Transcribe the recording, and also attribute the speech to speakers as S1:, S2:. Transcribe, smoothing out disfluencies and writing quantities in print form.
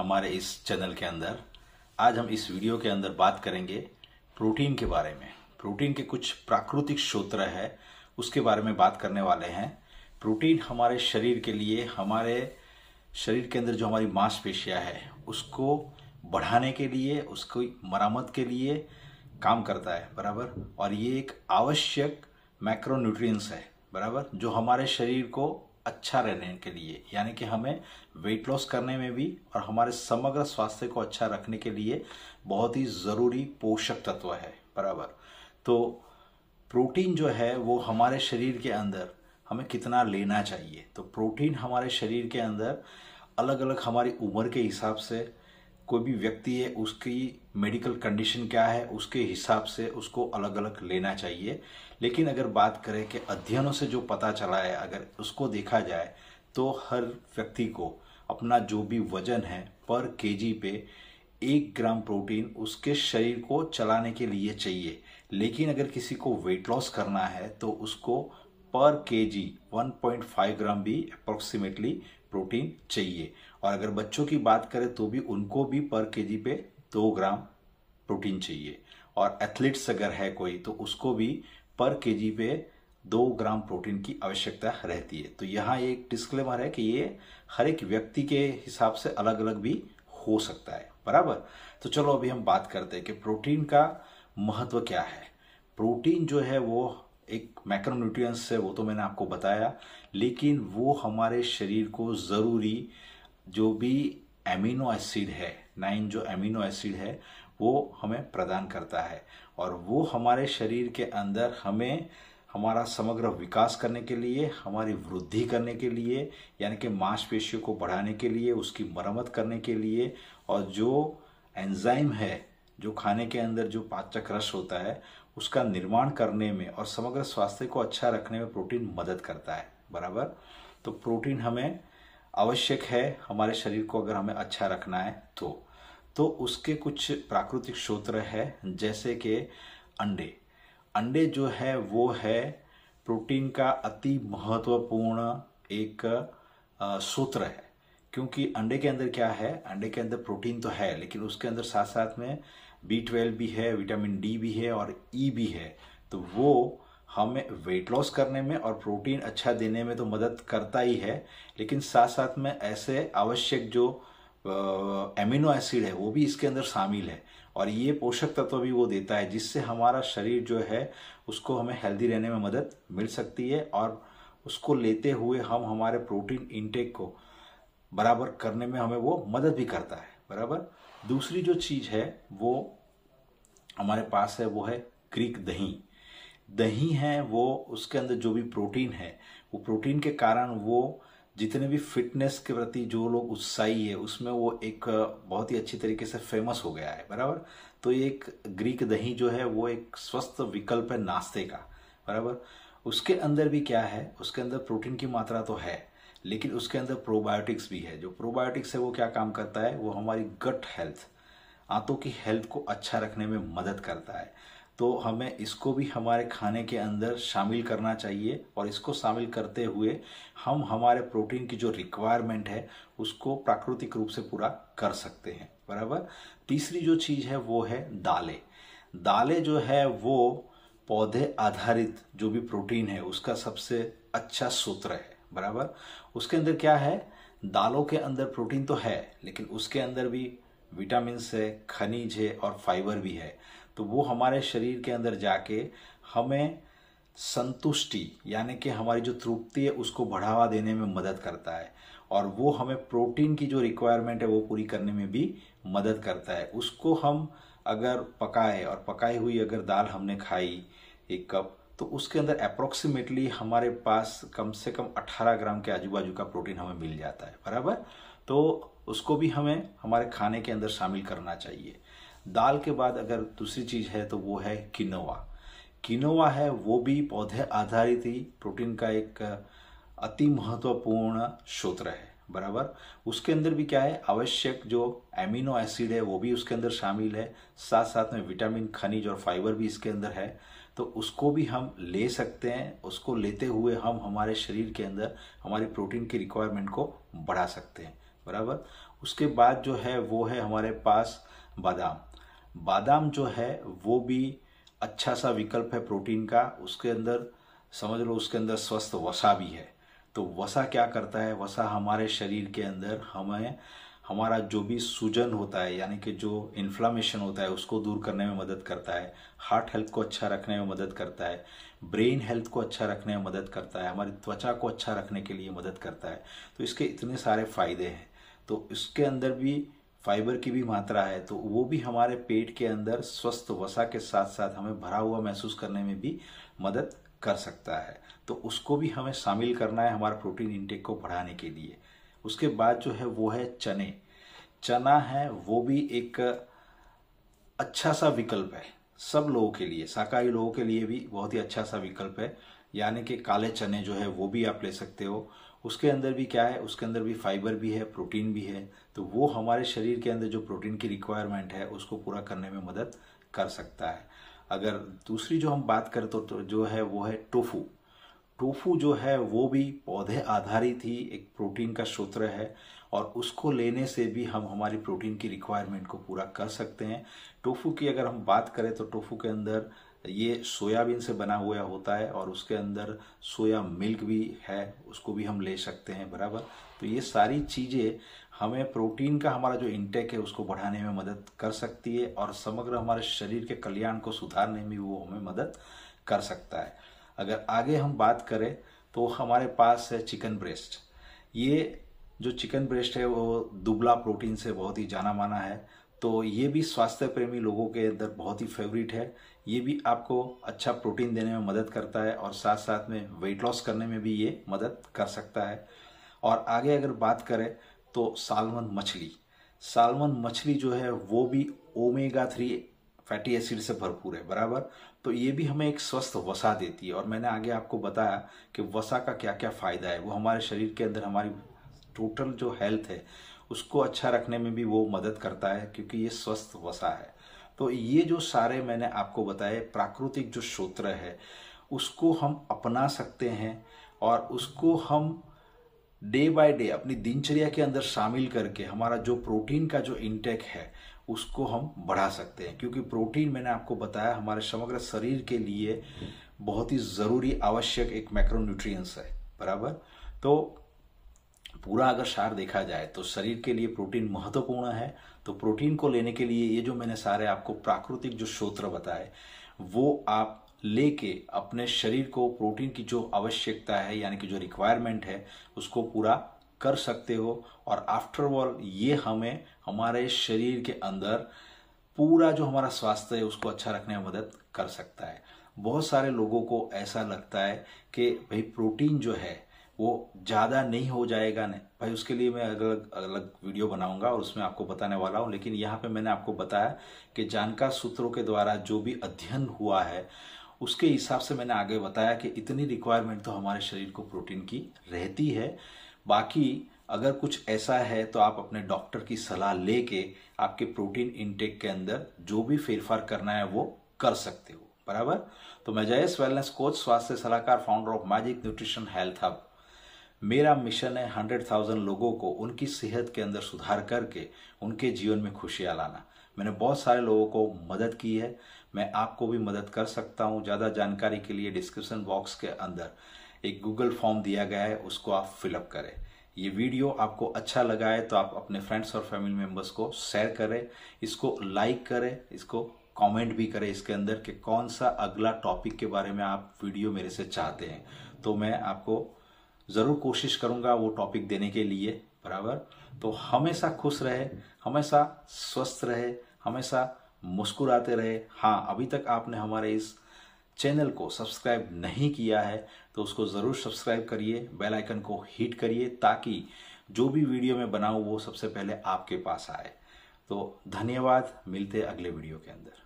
S1: हमारे इस चैनल के अंदर। आज हम इस वीडियो के अंदर बात करेंगे प्रोटीन के बारे में। प्रोटीन के कुछ प्राकृतिक स्रोत है उसके बारे में बात करने वाले हैं। प्रोटीन हमारे शरीर के लिए, हमारे शरीर के अंदर जो हमारी मांसपेशियां है उसको बढ़ाने के लिए, उसको मरम्मत के लिए काम करता है, बराबर। और ये एक आवश्यक मैक्रोन्यूट्रिएंट्स है, बराबर, जो हमारे शरीर को अच्छा रहने के लिए, यानी कि हमें वेट लॉस करने में भी और हमारे समग्र स्वास्थ्य को अच्छा रखने के लिए बहुत ही ज़रूरी पोषक तत्व है, बराबर। तो प्रोटीन जो है वो हमारे शरीर के अंदर हमें कितना लेना चाहिए। तो प्रोटीन हमारे शरीर के अंदर अलग अलग हमारी उम्र के हिसाब से, कोई भी व्यक्ति है उसकी मेडिकल कंडीशन क्या है उसके हिसाब से उसको अलग अलग लेना चाहिए। लेकिन अगर बात करें कि अध्ययनों से जो पता चला है, अगर उसको देखा जाए तो हर व्यक्ति को अपना जो भी वजन है पर केजी पे 1 ग्राम प्रोटीन उसके शरीर को चलाने के लिए चाहिए। लेकिन अगर किसी को वेट लॉस करना है तो उसको पर केजी 1.5 ग्राम भी अप्रोक्सीमेटली प्रोटीन चाहिए। और अगर बच्चों की बात करें तो भी उनको भी पर केजी पे 2 ग्राम प्रोटीन चाहिए। और एथलीट्स अगर है कोई तो उसको भी पर केजी पे 2 ग्राम प्रोटीन की आवश्यकता रहती है। तो यहाँ एक डिस्क्लेमर है कि ये हर एक व्यक्ति के हिसाब से अलग अलग भी हो सकता है, बराबर। तो चलो अभी हम बात करते हैं कि प्रोटीन का महत्व क्या है। प्रोटीन जो है वो एक मैक्रोन्यूट्रिएंट्स है, वो तो मैंने आपको बताया, लेकिन वो हमारे शरीर को ज़रूरी जो भी एमिनो एसिड है, 9 जो एमिनो एसिड है वो हमें प्रदान करता है। और वो हमारे शरीर के अंदर हमें हमारा समग्र विकास करने के लिए, हमारी वृद्धि करने के लिए, यानी कि मांसपेशियों को बढ़ाने के लिए, उसकी मरम्मत करने के लिए, और जो एंजाइम है जो खाने के अंदर जो पाचक रस होता है उसका निर्माण करने में और समग्र स्वास्थ्य को अच्छा रखने में प्रोटीन मदद करता है, बराबर। तो प्रोटीन हमें आवश्यक है हमारे शरीर को अगर हमें अच्छा रखना है तो उसके कुछ प्राकृतिक स्रोत है, जैसे कि अंडे जो है वो है प्रोटीन का अति महत्वपूर्ण एक स्रोत है। क्योंकि अंडे के अंदर क्या है, अंडे के अंदर प्रोटीन तो है लेकिन उसके अंदर साथ साथ में B12 भी है, विटामिन डी भी है और ई भी है। तो वो हमें वेट लॉस करने में और प्रोटीन अच्छा देने में तो मदद करता ही है, लेकिन साथ साथ में ऐसे आवश्यक जो एमिनो एसिड है वो भी इसके अंदर शामिल है। और ये पोषक तत्व भी वो देता है जिससे हमारा शरीर जो है उसको हमें हेल्दी रहने में मदद मिल सकती है। और उसको लेते हुए हम हमारे प्रोटीन इंटेक को बराबर करने में हमें वो मदद भी करता है, बराबर। दूसरी जो चीज़ है वो हमारे पास है वो है ग्रीक दही है। वो उसके अंदर जो भी प्रोटीन है वो प्रोटीन के कारण वो जितने भी फिटनेस के प्रति जो लोग उत्साही है उसमें वो एक बहुत ही अच्छी तरीके से फेमस हो गया है, बराबर। तो एक ग्रीक दही जो है वो एक स्वस्थ विकल्प है नाश्ते का, बराबर। उसके अंदर भी क्या है, उसके अंदर प्रोटीन की मात्रा तो है लेकिन उसके अंदर प्रोबायोटिक्स भी है। जो प्रोबायोटिक्स है वो क्या काम करता है, वो हमारी गट हेल्थ, आंतों की हेल्थ को अच्छा रखने में मदद करता है। तो हमें इसको भी हमारे खाने के अंदर शामिल करना चाहिए और इसको शामिल करते हुए हम हमारे प्रोटीन की जो रिक्वायरमेंट है उसको प्राकृतिक रूप से पूरा कर सकते हैं, बराबर। तीसरी जो चीज़ है वो है दालें जो है वो पौधे आधारित जो भी प्रोटीन है उसका सबसे अच्छा स्रोत है, बराबर। उसके अंदर क्या है, दालों के अंदर प्रोटीन तो है लेकिन उसके अंदर भी विटामिन है, खनिज है और फाइबर भी है। तो वो हमारे शरीर के अंदर जाके हमें संतुष्टि, यानी कि हमारी जो तृप्ति है उसको बढ़ावा देने में मदद करता है। और वो हमें प्रोटीन की जो रिक्वायरमेंट है वो पूरी करने में भी मदद करता है। उसको हम अगर पकाए और पकाई हुई अगर दाल हमने खाई 1 कप, तो उसके अंदर अप्रोक्सीमेटली हमारे पास कम से कम 18 ग्राम के आजू बाजू का प्रोटीन हमें मिल जाता है, बराबर। तो उसको भी हमें हमारे खाने के अंदर शामिल करना चाहिए। दाल के बाद अगर दूसरी चीज़ है तो वो है किनोवा है, वो भी पौधे आधारित ही प्रोटीन का एक अति महत्वपूर्ण स्रोत है, बराबर। उसके अंदर भी क्या है, आवश्यक जो एमिनो एसिड है वो भी उसके अंदर शामिल है, साथ साथ में विटामिन, खनिज और फाइबर भी इसके अंदर है। तो उसको भी हम ले सकते हैं। उसको लेते हुए हम हमारे शरीर के अंदर हमारी प्रोटीन की रिक्वायरमेंट को बढ़ा सकते हैं। बराबर। उसके बाद जो है वो है हमारे पास बादाम। बादाम जो है वो भी अच्छा सा विकल्प है प्रोटीन का। उसके अंदर समझ लो उसके अंदर स्वस्थ वसा भी है। तो वसा क्या करता है, वसा हमारे शरीर के अंदर हमें हमारा जो भी सूजन होता है यानी कि जो इन्फ्लामेशन होता है उसको दूर करने में मदद करता है, हार्ट हेल्थ को अच्छा रखने में मदद करता है, ब्रेन हेल्थ को अच्छा रखने में मदद करता है, हमारी त्वचा को अच्छा रखने के लिए मदद करता है। तो इसके इतने सारे फायदे हैं। तो इसके अंदर भी फाइबर की भी मात्रा है, तो वो भी हमारे पेट के अंदर स्वस्थ वसा के साथ साथ हमें भरा हुआ महसूस करने में भी मदद कर सकता है। तो उसको भी हमें शामिल करना है हमारा प्रोटीन इंटेक को बढ़ाने के लिए। उसके बाद जो है वो है चने। चना है वो भी एक अच्छा सा विकल्प है सब लोगों के लिए, शाकाहारी लोगों के लिए भी बहुत ही अच्छा सा विकल्प है। यानी कि काले चने जो है वो भी आप ले सकते हो। उसके अंदर भी क्या है, उसके अंदर भी फाइबर भी है, प्रोटीन भी है। तो वो हमारे शरीर के अंदर जो प्रोटीन की रिक्वायरमेंट है उसको पूरा करने में मदद कर सकता है। अगर दूसरी जो हम बात करें तो जो है वो है टोफू। टोफू जो है वो भी पौधे आधारित ही एक प्रोटीन का स्रोत है और उसको लेने से भी हम हमारी प्रोटीन की रिक्वायरमेंट को पूरा कर सकते हैं। टोफू की अगर हम बात करें तो टोफू के अंदर ये सोयाबीन से बना हुआ होता है और उसके अंदर सोया मिल्क भी है, उसको भी हम ले सकते हैं, बराबर। तो ये सारी चीज़ें हमें प्रोटीन का हमारा जो इंटेक है उसको बढ़ाने में मदद कर सकती है और समग्र हमारे शरीर के कल्याण को सुधारने में वो हमें मदद कर सकता है। अगर आगे हम बात करें तो हमारे पास है चिकन ब्रेस्ट। ये जो चिकन ब्रेस्ट है वो दुबला प्रोटीन से बहुत ही जाना माना है। तो ये भी स्वास्थ्य प्रेमी लोगों के अंदर बहुत ही फेवरेट है। ये भी आपको अच्छा प्रोटीन देने में मदद करता है और साथ साथ में वेट लॉस करने में भी ये मदद कर सकता है। और आगे अगर बात करें तो साल्मन मछली। साल्मन मछली जो है वो भी ओमेगा 3 फैटी एसिड से भरपूर है, बराबर। तो ये भी हमें एक स्वस्थ वसा देती है और मैंने आगे आपको बताया कि वसा का क्या क्या फायदा है। वो हमारे शरीर के अंदर हमारी टोटल जो हेल्थ है उसको अच्छा रखने में भी वो मदद करता है क्योंकि ये स्वस्थ वसा है। तो ये जो सारे मैंने आपको बताए प्राकृतिक जो स्रोत है उसको हम अपना सकते हैं और उसको हम डे बाय डे अपनी दिनचर्या के अंदर शामिल करके हमारा जो प्रोटीन का जो इंटेक है उसको हम बढ़ा सकते हैं। क्योंकि प्रोटीन मैंने आपको बताया हमारे समग्र शरीर के लिए बहुत ही ज़रूरी आवश्यक एक मैक्रोन्यूट्रिएंट्स है, बराबर। तो पूरा अगर सार देखा जाए तो शरीर के लिए प्रोटीन महत्वपूर्ण है। तो प्रोटीन को लेने के लिए ये जो मैंने सारे आपको प्राकृतिक जो स्रोत बताए वो आप लेके अपने शरीर को प्रोटीन की जो आवश्यकता है यानी कि जो रिक्वायरमेंट है उसको पूरा कर सकते हो। और आफ्टर ऑल ये हमें हमारे शरीर के अंदर पूरा जो हमारा स्वास्थ्य है उसको अच्छा रखने में मदद कर सकता है। बहुत सारे लोगों को ऐसा लगता है कि भाई प्रोटीन जो है वो ज़्यादा नहीं हो जाएगा, नहीं भाई, उसके लिए मैं अलग अलग वीडियो बनाऊंगा और उसमें आपको बताने वाला हूँ। लेकिन यहाँ पे मैंने आपको बताया कि जानकार सूत्रों के द्वारा जो भी अध्ययन हुआ है उसके हिसाब से मैंने आगे बताया कि इतनी रिक्वायरमेंट तो हमारे शरीर को प्रोटीन की रहती है। बाकी अगर कुछ ऐसा है तो आप अपने डॉक्टर की सलाह लेके आपके प्रोटीन इनटेक के अंदर जो भी फेरफार करना है वो कर सकते हो, बराबर। तो मैं जयेश वेलनेस कोच, स्वास्थ्य सलाहकार, founder of magic nutrition health hub. मेरा मिशन है 100,000 लोगों को उनकी सेहत के अंदर सुधार करके उनके जीवन में खुशियां लाना। मैंने बहुत सारे लोगों को मदद की है, मैं आपको भी मदद कर सकता हूं। ज़्यादा जानकारी के लिए डिस्क्रिप्शन बॉक्स के अंदर एक गूगल फॉर्म दिया गया है, उसको आप फिलअप करें। ये वीडियो आपको अच्छा लगा है तो आप अपने फ्रेंड्स और फैमिली मेम्बर्स को शेयर करें, इसको लाइक करें, इसको कमेंट भी करें इसके अंदर कि कौन सा अगला टॉपिक के बारे में आप वीडियो मेरे से चाहते हैं। तो मैं आपको ज़रूर कोशिश करूंगा वो टॉपिक देने के लिए, बराबर। तो हमेशा खुश रहे, हमेशा स्वस्थ रहे, हमेशा मुस्कुराते रहे। हाँ, अभी तक आपने हमारे इस चैनल को सब्सक्राइब नहीं किया है तो उसको ज़रूर सब्सक्राइब करिए, बेल आइकन को हिट करिए ताकि जो भी वीडियो मैं बनाऊं वो सबसे पहले आपके पास आए। तो धन्यवाद, मिलते अगले वीडियो के अंदर।